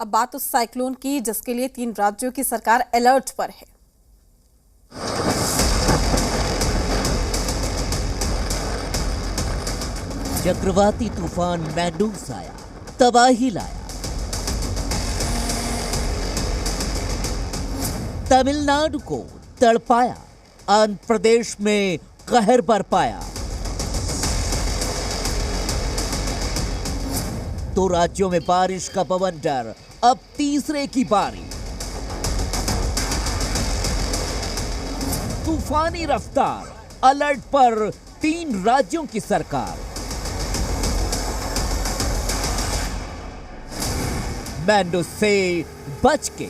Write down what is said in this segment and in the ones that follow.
अब बात उस साइक्लोन की जिसके लिए 3 राज्यों की सरकार अलर्ट पर है। चक्रवाती तूफान मैंडूस आया, तबाही लाया। तमिलनाडु को तड़पाया, आंध्र प्रदेश में कहर बरपाया। तो राज्यों में बारिश का बवंडर, अब तीसरे की बारी। तूफानी रफ्तार, अलर्ट पर 3 राज्यों की सरकार। मैंडूस से बच के।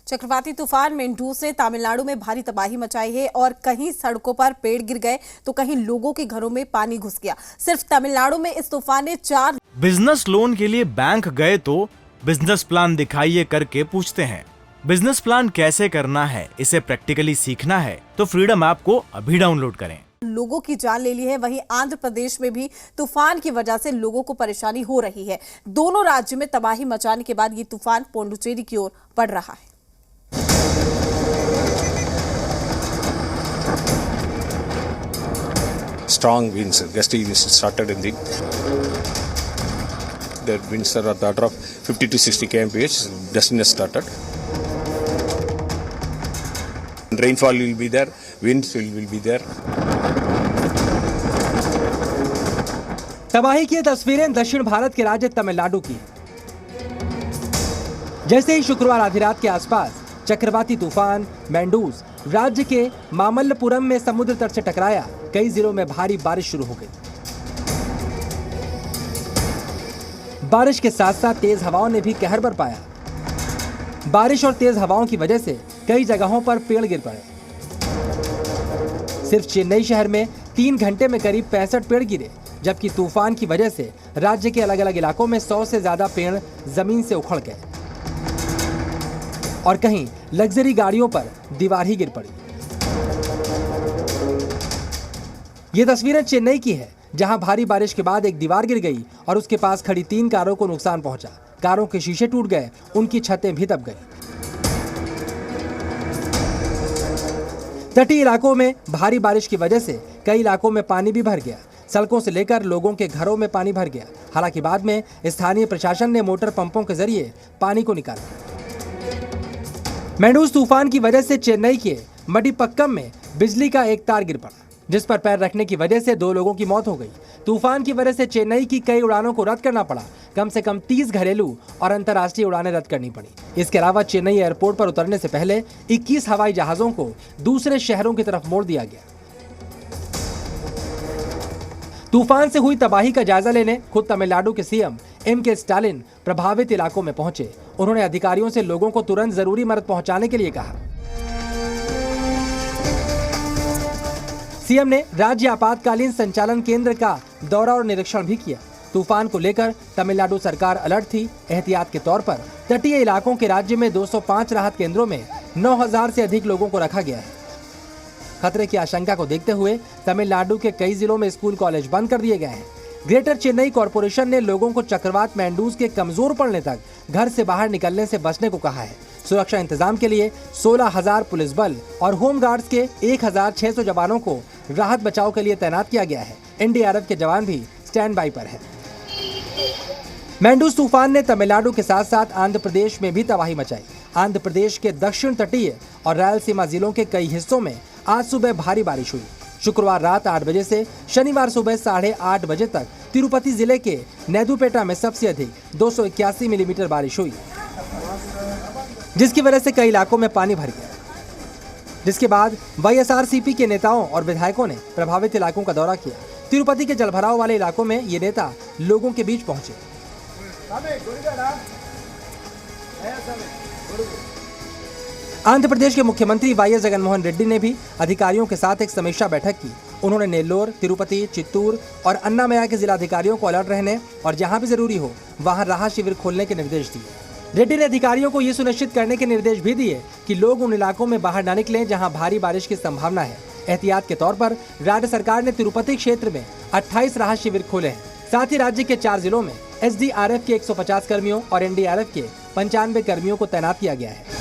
चक्रवाती तूफान मैंडूस ने तमिलनाडु में भारी तबाही मचाई है और कहीं सड़कों पर पेड़ गिर गए तो कहीं लोगों के घरों में पानी घुस गया। सिर्फ तमिलनाडु में इस तूफान ने 4 बिजनेस लोन के लिए बैंक गए तो बिजनेस प्लान दिखाइए करके पूछते हैं। बिजनेस प्लान कैसे करना है, इसे प्रैक्टिकली सीखना है तो फ्रीडम ऐप को अभी डाउनलोड करें। लोगों की जान ले ली है। वहीं आंध्र प्रदेश में भी तूफान की वजह से लोगों को परेशानी हो रही है। दोनों राज्यों में तबाही मचाने के बाद ये तूफान पोंडुचेरी की ओर बढ़ रहा है। Strong winds, gusty winds started in the winds are at the order of 50 to 60 kmph. Dustiness started. Rainfall will be there, winds will be there. तबाही की तस्वीरें दक्षिण भारत के राज्य तमिलनाडु की। जैसे ही शुक्रवार आधी रात के आसपास चक्रवाती तूफान मैंडूस राज्य के मामल्लपुरम में समुद्र तट से टकराया, कई जिलों में भारी बारिश शुरू हो गई। बारिश के साथ साथ तेज हवाओं ने भी कहर बरपाया। बारिश और तेज हवाओं की वजह से कई जगहों पर पेड़ गिर पड़े। सिर्फ चेन्नई शहर में 3 घंटे में करीब 65 पेड़ गिरे, जबकि तूफान की वजह से राज्य के अलग अलग इलाकों में 100 से ज्यादा पेड़ जमीन से उखड़ गए और कहीं लग्जरी गाड़ियों पर दीवार ही गिर पड़ी। ये तस्वीरें चेन्नई की है, जहां भारी बारिश के बाद एक दीवार गिर गई और उसके पास खड़ी 3 कारों को नुकसान पहुंचा। कारों के शीशे टूट गए, उनकी छतें भी दब गई। तटीय इलाकों में भारी बारिश की वजह से कई इलाकों में पानी भी भर गया। सड़कों से लेकर लोगों के घरों में पानी भर गया। हालांकि बाद में स्थानीय प्रशासन ने मोटर पंपों के जरिए पानी को निकाला। मैंडूस तूफान की वजह से चेन्नई के मडिपक्कम में बिजली का एक तार गिर पड़ा, जिस पर पैर रखने की वजह से 2 लोगों की मौत हो गई। तूफान की वजह से चेन्नई की कई उड़ानों को रद्द करना पड़ा। कम से कम 30 घरेलू और अंतर्राष्ट्रीय उड़ानें रद्द करनी पड़ी। इसके अलावा चेन्नई एयरपोर्ट पर उतरने से पहले 21 हवाई जहाजों को दूसरे शहरों की तरफ मोड़ दिया गया। तूफान से हुई तबाही का जायजा लेने खुद तमिलनाडु के सीएम एम.के. स्टालिन प्रभावित इलाकों में पहुंचे। उन्होंने अधिकारियों से लोगों को तुरंत जरूरी मदद पहुंचाने के लिए कहा। सीएम ने राज्य आपातकालीन संचालन केंद्र का दौरा और निरीक्षण भी किया। तूफान को लेकर तमिलनाडु सरकार अलर्ट थी। एहतियात के तौर पर तटीय इलाकों के राज्य में 205 राहत केंद्रों में 9,000 से अधिक लोगों को रखा गया है। खतरे की आशंका को देखते हुए तमिलनाडु के कई जिलों में स्कूल कॉलेज बंद कर दिए गए हैं। ग्रेटर चेन्नई कॉरपोरेशन ने लोगों को चक्रवात मैंडूस के कमजोर पड़ने तक घर से बाहर निकलने से बचने को कहा है। सुरक्षा इंतजाम के लिए 16,000 पुलिस बल और होम गार्ड्स के 1,600 जवानों को राहत बचाव के लिए तैनात किया गया है। एनडीआरएफ के जवान भी स्टैंड बाई पर है। मैंडूस तूफान ने तमिलनाडु के साथ साथ आंध्र प्रदेश में भी तबाही मचाई। आंध्र प्रदेश के दक्षिण तटीय और रायलसीमा जिलों के कई हिस्सों में आज सुबह भारी बारिश हुई। शुक्रवार रात 8 बजे से शनिवार सुबह 8:30 बजे तक तिरुपति जिले के नेदुपेटा में सबसे अधिक 281 मिलीमीटर बारिश हुई, जिसकी वजह से कई इलाकों में पानी भर गया। जिसके बाद वाईएसआरसीपी के नेताओं और विधायकों ने प्रभावित इलाकों का दौरा किया। तिरुपति के जलभराव वाले इलाकों में ये नेता लोगों के बीच पहुंचे। आंध्र प्रदेश के मुख्यमंत्री वाईएस जगनमोहन रेड्डी ने भी अधिकारियों के साथ एक समीक्षा बैठक की। उन्होंने नेल्लोर, तिरुपति, चित्तूर और अन्नामया के जिलाधिकारियों को अलर्ट रहने और जहां भी जरूरी हो वहां राहत शिविर खोलने के निर्देश दिए। रेड्डी ने अधिकारियों को ये सुनिश्चित करने के निर्देश भी दिए कि लोग उन इलाकों में बाहर न निकलें जहां भारी बारिश की संभावना है। एहतियात के तौर पर राज्य सरकार ने तिरुपति क्षेत्र में 28 राहत शिविर खोले हैं। साथ ही राज्य के 4 जिलों में SDRF के 150 कर्मियों और NDRF के 95 कर्मियों को तैनात किया गया है।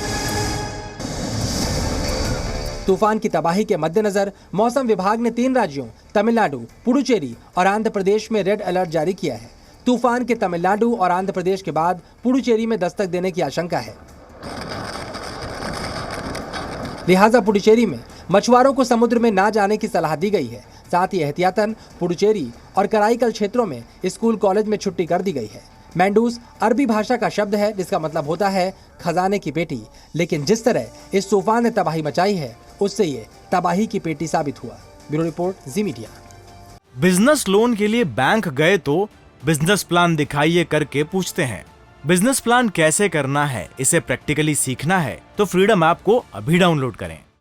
तूफान की तबाही के मद्देनजर मौसम विभाग ने 3 राज्यों तमिलनाडु, पुडुचेरी और आंध्र प्रदेश में रेड अलर्ट जारी किया है। तूफान के तमिलनाडु और आंध्र प्रदेश के बाद पुडुचेरी में दस्तक देने की आशंका है। लिहाजा पुडुचेरी में मछुआरों को समुद्र में ना जाने की सलाह दी गई है। साथ ही एहतियातन पुडुचेरी और कराईकल क्षेत्रों में स्कूल कॉलेज में छुट्टी कर दी गई है। मैंडूस अरबी भाषा का शब्द है जिसका मतलब होता है खजाने की पेटी, लेकिन जिस तरह इस तूफान ने तबाही मचाई है उससे ये तबाही की पेटी साबित हुआ। ब्यूरो रिपोर्ट, जी मीडिया। बिजनेस लोन के लिए बैंक गए तो बिजनेस प्लान दिखाइए करके पूछते हैं। बिजनेस प्लान कैसे करना है, इसे प्रैक्टिकली सीखना है तो फ्रीडम ऐप को अभी डाउनलोड करें।